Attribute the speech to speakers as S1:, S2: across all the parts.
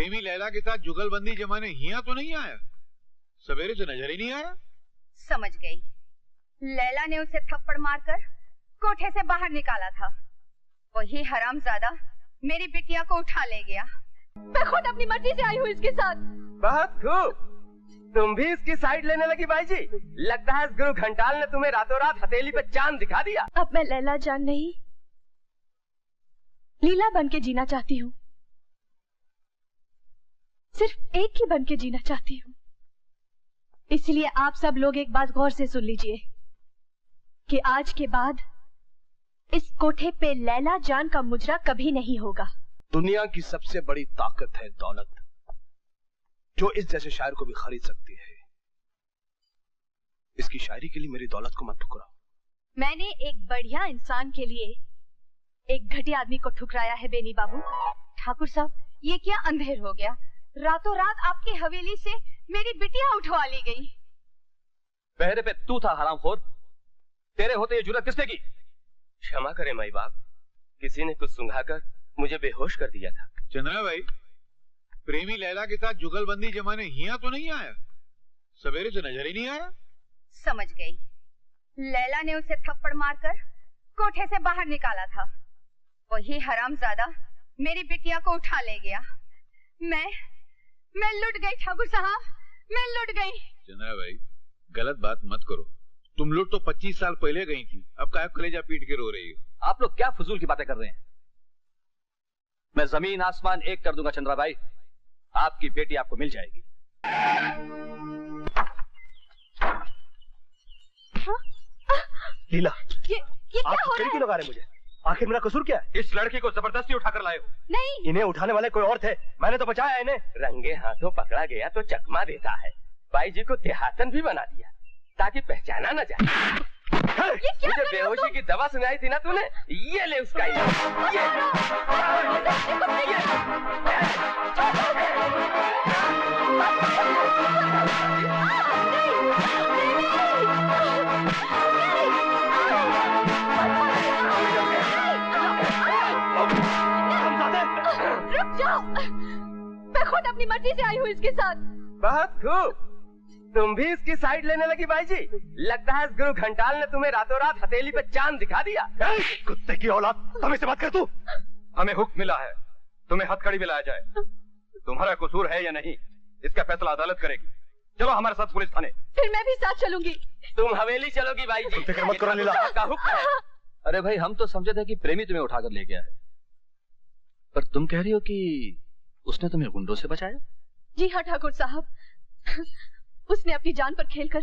S1: प्रेमी लैला के साथ जुगलबंदी जमाने हिया तो नहीं आया? सवेरे से नजर ही नहीं आया।
S2: समझ गई, लैला ने उसे थप्पड़ मारकर कोठे से बाहर निकाला था। वही हरामजादा मेरी बिटिया को उठा ले गया। मैं खुद अपनी मर्जी से आई हूँ इसके साथ।
S3: बहुत खूब, तुम भी इसकी साइड लेने लगी बाई जी। लगता है इस गुरु घंटाल ने तुम्हें रातों रात हथेली पे चांद दिखा दिया।
S2: अब मैं लैला जान नहीं, लीला बन के जीना चाहती हूँ। सिर्फ एक ही बन के जीना चाहती हूँ। इसलिए आप सब लोग एक बात गौर से सुन लीजिए कि आज के बाद इस कोठे पे लैला जान का मुजरा कभी नहीं होगा।
S4: दुनिया की सबसे बड़ी ताकत है दौलत, जो इस जैसे शायर को भी खरीद सकती है। इसकी शायरी के लिए मेरी दौलत को मत ठुकराओ।
S2: मैंने एक बढ़िया इंसान के लिए एक घटिया आदमी को ठुकराया है बेनी बाबू। ठाकुर साहब, ये क्या अंधेर हो गया? रातों रात आपकी हवेली से मेरी बिटिया उठवा ली गई।
S5: पहरे पे तू था हरामखोर, तेरे होते ये जुर्रत किसने की?
S3: क्षमा करें माई बाप, किसी ने कुछ सुंघाकर मुझे बेहोश कर दिया था।
S1: चंद्रा भाई, प्रेमी लैला के साथ जुगलबंदी जमाने हिया तो नहीं आया? सवेरे से नजर ही नहीं आया।
S2: समझ गई, लैला ने उसे थप्पड़ मारकर कोठे से बाहर निकाला था। वही हरामजादा मेरी बिटिया को उठा ले गया। मैं लुट गई ठाकुर साहब, मैं लुट गई।
S1: चंद्रा भाई, गलत बात मत करो। तुम लुट तो 25 साल पहले गई थी, अब काहे कलेजा पीट के रो रही हो?
S5: आप लोग क्या फजूल की बातें कर रहे हैं? मैं जमीन आसमान एक कर दूंगा चंद्रा भाई, आपकी बेटी आपको मिल जाएगी।
S4: लीला,
S2: ये क्या हो रहा है?
S4: क्यों लगा रहे मुझे? आखिर मेरा कसूर क्या है?
S5: इस लड़की को जबरदस्ती उठाकर लाए हो।
S2: नहीं,
S4: इन्हें उठाने वाले कोई और थे, मैंने तो बचाया इन्हें।
S3: रंगे हाथों पकड़ा गया तो चकमा देता है। बाई जी को देहातन भी बना दिया ताकि पहचाना न जाए। मुझे बेहोशी की दवा सुनाई थी ना तूने, ये ले उसका
S2: रुक जाओ, मैं खुद अपनी मर्जी से आई हूँ इसके साथ।
S3: बहुत खूब, तुम भी इसकी साइड लेने लगी बाई जी। लगता है इस गुरु घंटाल ने तुम्हें रातों रात हथेली पे चांद दिखा दिया।
S4: कुत्ते की औलाद, तुम इससे बात कर। तू,
S5: हमें हुक्म मिला है तुम्हें हथकड़ी में लाया जाए। तुम्हारा कसूर है या नहीं, इसका फैसला अदालत करेगी। चलो हमारे साथ पुलिस थाने।
S2: फिर मैं भी साथ चलूंगी।
S3: तुम हवेली चलोगी बाई जी।
S4: फिक्र मत करो लीला।
S3: का हुक्म है।
S5: अरे भाई, हम तो समझे थे कि प्रेमी तुम्हें उठाकर ले गया है, पर तुम कह रही हो कि उसने तुम्हें गुंडों से बचाया?
S2: जी हाँ ठाकुर साहब, उसने अपनी जान पर खेलकर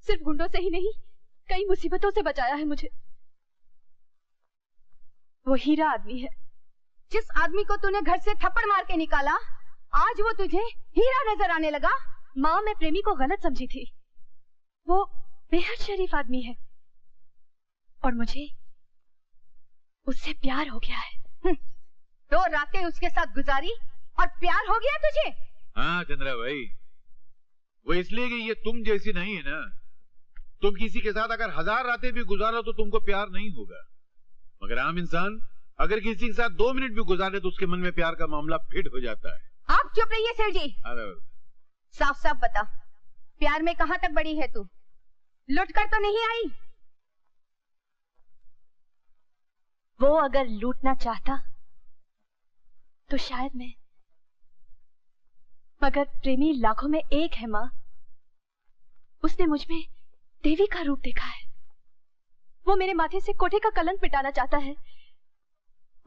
S2: सिर्फ गुंडों से ही नहीं, कई मुसीबतों से बचाया है मुझे। वो हीरा आदमी है, जिस आदमी को तूने घर से थप्पड़ मार के निकाला, आज वो तुझे हीरा नजर आने लगा। माँ, मैं प्रेमी को गलत समझी थी। वो बेहद शरीफ आदमी है और मुझे उससे प्यार हो गया है। 2 रातें उसके साथ गुजारी और प्यार हो गया तुझे?
S1: हाँ चंद्रा भाई, वो इसलिए कि ये तुम जैसी नहीं है ना। तुम किसी के साथ अगर 1000 रातें भी गुजारो तो तुमको प्यार नहीं होगा, मगर आम इंसान अगर किसी के साथ 2 मिनट भी गुजारे तो उसके मन में प्यार का मामला फिट हो जाता है।
S2: आप चुप रहिए सेठ जी। साफ साफ बता, प्यार में कहां तक बढ़ी है तू? लुट कर तो नहीं आई? वो अगर लूटना चाहता तो शायद मैं, मगर प्रेमी लाखों में एक है माँ। उसने मुझ में देवी का रूप देखा है। वो मेरे माथे से कोठे का कलंक मिटाना चाहता है।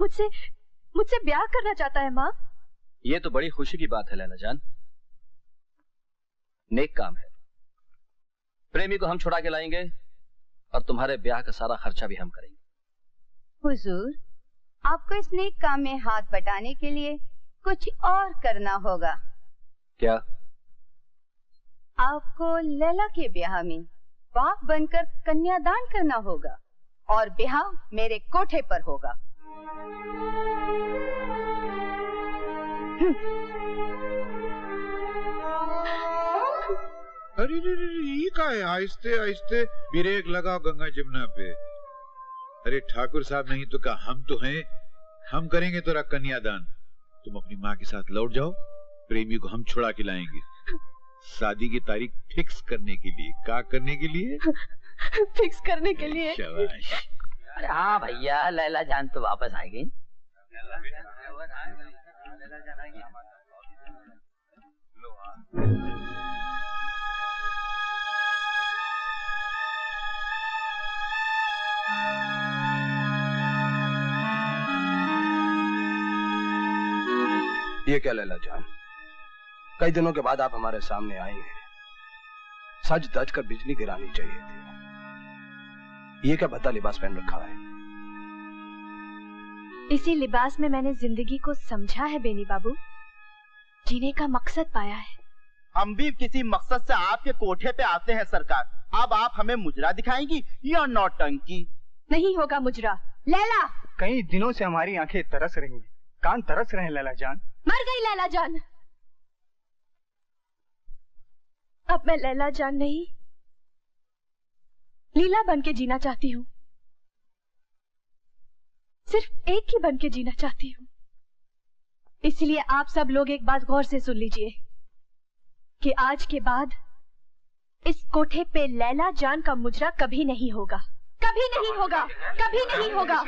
S2: मुझसे ब्याह करना चाहता है माँ।
S5: ये तो बड़ी खुशी की बात है लैला जान, नेक काम है। प्रेमी को हम छुड़ा के लाएंगे और तुम्हारे ब्याह का सारा खर्चा भी हम करेंगे।
S2: हुजूर, आपको इस नेक काम में हाथ बटाने के लिए कुछ और करना होगा।
S5: क्या?
S2: आपको लैला के ब्याह में बाप बनकर कन्यादान करना होगा और ब्याह मेरे कोठे पर होगा।
S1: अरे ये क्या है? आहिस्ते आहिस्ते ब्रेक लगाओ गंगा जमुना पे। अरे ठाकुर साहब नहीं तो क्या, हम तो हैं, हम करेंगे तेरा कन्यादान। तुम अपनी माँ के साथ लौट जाओ प्रेमी को हम छुड़ा के लाएंगे शादी की तारीख फिक्स करने के लिए। क्या करने के लिए?
S2: फिक्स करने के लिए।
S1: शाबाश।
S6: अरे हाँ भैया, लैला जान तो वापस आएगी।
S4: ये क्या लैला जान, कई दिनों के बाद आप हमारे सामने आई हैं। सज धज कर बिजली गिरानी चाहिए थी। ये क्या भद्दा लिबास पहन रखा है?
S2: इसी लिबास में मैंने जिंदगी को समझा है बेनी बाबू, जीने का मकसद पाया है।
S7: हम भी किसी मकसद से आपके कोठे पे आते हैं सरकार। अब आप हमें मुजरा दिखाएंगी या नौटंकी?
S2: नहीं होगा मुजरा। लैला,
S8: कई दिनों से हमारी आंखें तरस रही हैं, कान तरस रहे हैं लैला जान।
S2: मर गई लैला जान। अब मैं लैला जान नहीं, लीला बन के जीना चाहती हूँ। सिर्फ एक ही बन के जीना चाहती हूँ। इसलिए आप सब लोग एक बात गौर से सुन लीजिए कि आज के बाद इस कोठे पे लैला जान का मुजरा कभी नहीं होगा। कभी नहीं होगा, कभी नहीं होगा।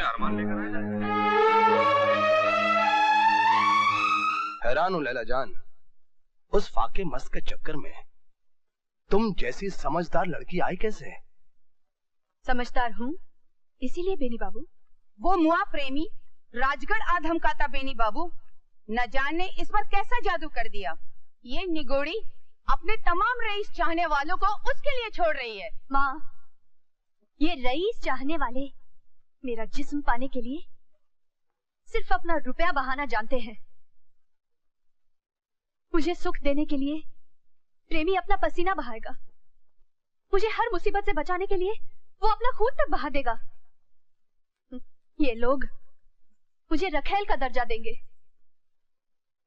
S4: हैरान हूं लैला जान, उस फाके मस्त के चक्कर में तुम जैसी समझदार लड़की आई कैसे?
S2: समझदार हूँ इसीलिए बेनी बाबू।
S9: वो मुआ प्रेमी राजगढ़ आ धमकाता बेनी बाबू। न जाने इस पर कैसा जादू कर दिया। ये निगोड़ी अपने तमाम रईस चाहने वालों को उसके लिए छोड़ रही है।
S2: माँ, ये रईस चाहने वाले मेरा जिस्म पाने के लिए सिर्फ अपना रुपया बहाना जानते हैं। मुझे सुख देने के लिए प्रेमी अपना पसीना बहाएगा। मुझे हर मुसीबत से बचाने के लिए वो अपना खून तक बहा देगा। ये लोग मुझे रखेल का दर्जा देंगे।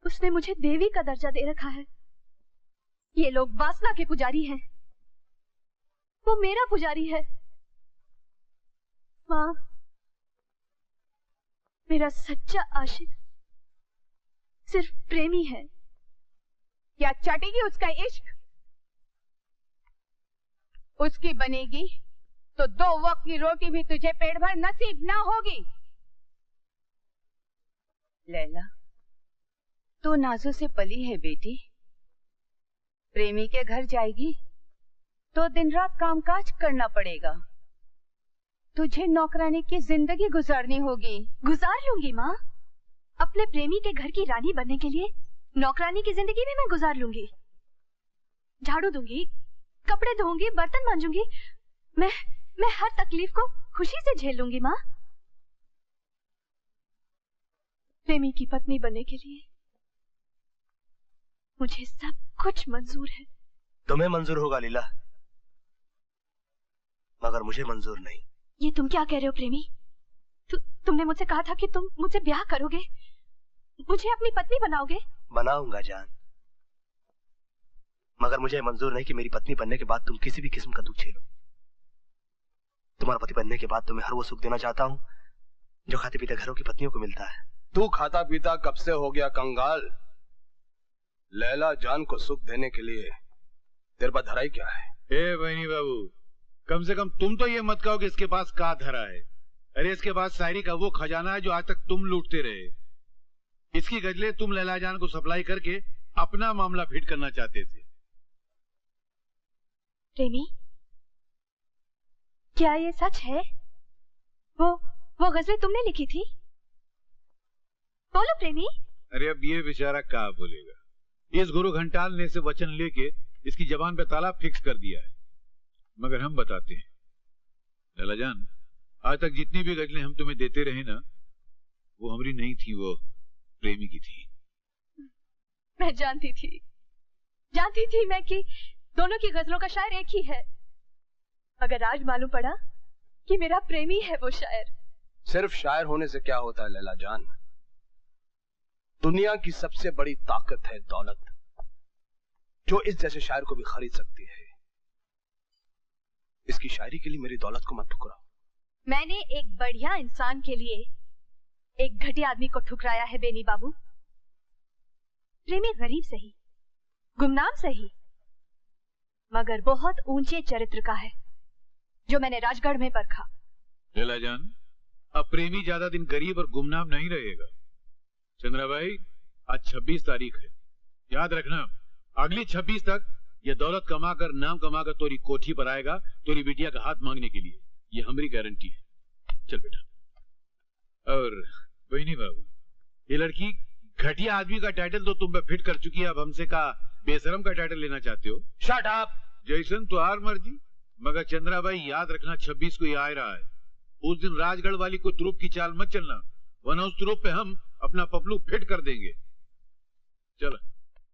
S2: उसने मुझे देवी का दर्जा दे रखा है। ये लोग वासना के पुजारी हैं। वो मेरा पुजारी है। माँ, मेरा सच्चा आशिक सिर्फ प्रेमी है।
S9: क्या चटेगी उसका इश्क? उसकी बनेगी तो 2 वक्त की रोटी भी तुझे पेट भर नसीब ना होगी। लैला, तू नाजों से पली है बेटी। प्रेमी के घर जाएगी तो दिन रात कामकाज करना पड़ेगा। तुझे नौकरानी की जिंदगी गुजारनी होगी।
S2: गुजार लूंगी माँ। अपने प्रेमी के घर की रानी बनने के लिए नौकरानी की जिंदगी भी मैं गुजार लूंगी। झाड़ू दूंगी, कपड़े धोऊंगी, बर्तन मांजूंगी। मैं हर तकलीफ को खुशी से झेल लूंगी माँ। प्रेमी की पत्नी बनने के लिए मुझे सब कुछ मंजूर है।
S4: तुम्हें मंजूर होगा लीला, मगर मुझे मंजूर नहीं।
S2: ये तुम क्या कह रहे हो प्रेमी? तुमने मुझसे कहा था कि तुम मुझसे ब्याह करोगे, मुझे अपनी पत्नी बनाओगे।
S4: बनाऊंगा जान, मगर मुझे मंजूर नहीं कि मेरी पत्नी बनने के बाद तुम किसी भी किस्म का दुख झेलो। तुम्हारा पति बनने के बाद तुम्हें हर वो सुख देना चाहता हूँ जो खाते पीते घरों की पत्नियों को मिलता है। तू खाता पीता कब से हो गया कंगाल? लैला जान को सुख देने के लिए तेरे पास धराई क्या है?
S1: ए बहनी बाबू, कम से कम तुम तो ये मत कहो कि इसके पास का धरा है। अरे इसके पास शायरी का वो खजाना है जो आज तक तुम लूटते रहे। इसकी गजलें तुम लैला जान को सप्लाई करके अपना मामला फिट करना चाहते थे।
S2: प्रेमी, क्या ये सच है? वो गजलें तुमने लिखी थी? बोलो प्रेमी।
S1: अरे अब ये बेचारा क्या बोलेगा। इस गुरु घंटाल ने इसे वचन लेके इसकी जबान पे ताला फिक्स कर दिया है। मगर हम बताते हैं लैला जान, आज तक जितनी भी गजलें हम तुम्हें देते रहे ना, वो हमारी नहीं थी, वो प्रेमी की थी।
S2: मैं जानती थी मैं कि दोनों की गजलों का शायर एक ही है। अगर आज मालूम पड़ा कि मेरा प्रेमी है वो शायर।
S4: सिर्फ शायर होने से क्या होता है लैला जान? दुनिया की सबसे बड़ी ताकत है दौलत, जो इस जैसे शायर को भी खरीद सकती है। इसकी शायरी के लिए मेरी दौलत को मत ठुकराओ।
S2: मैंने एक बढ़िया इंसान के लिए एक घटिया आदमी को ठुकराया है बेनी बाबू। प्रेमी गरीब सही, गुमनाम सही, मगर बहुत ऊंचे चरित्र का है, जो मैंने राजगढ़ में परखा।
S1: लैला जान, अब प्रेमी ज्यादा दिन गरीब और गुमनाम नहीं रहेगा। चंद्राबाई, आज 26 तारीख है, याद रखना अगली 26 तक ये दौलत कमाकर, नाम कमाकर तोरी कोठी पर आएगा, तोरी बिटिया का हाथ मांगने के लिए। ये हमारी गारंटी है। चल बेटा। और बहनी बाबू, ये लड़की घटिया आदमी का टाइटल तो तुम पे फिट कर चुकी है, अब हमसे का बेशरम का टाइटल लेना चाहते हो?
S3: Shut up.
S1: जैसन तो हार मर्जी, मगर चंद्राबाई याद रखना 26 को ये आ रहा है। उस दिन राजगढ़ वाली को तुरुप की चाल मत चलना, वरना उस तुरुप पे हम अपना पपलू फिट कर देंगे। चलो।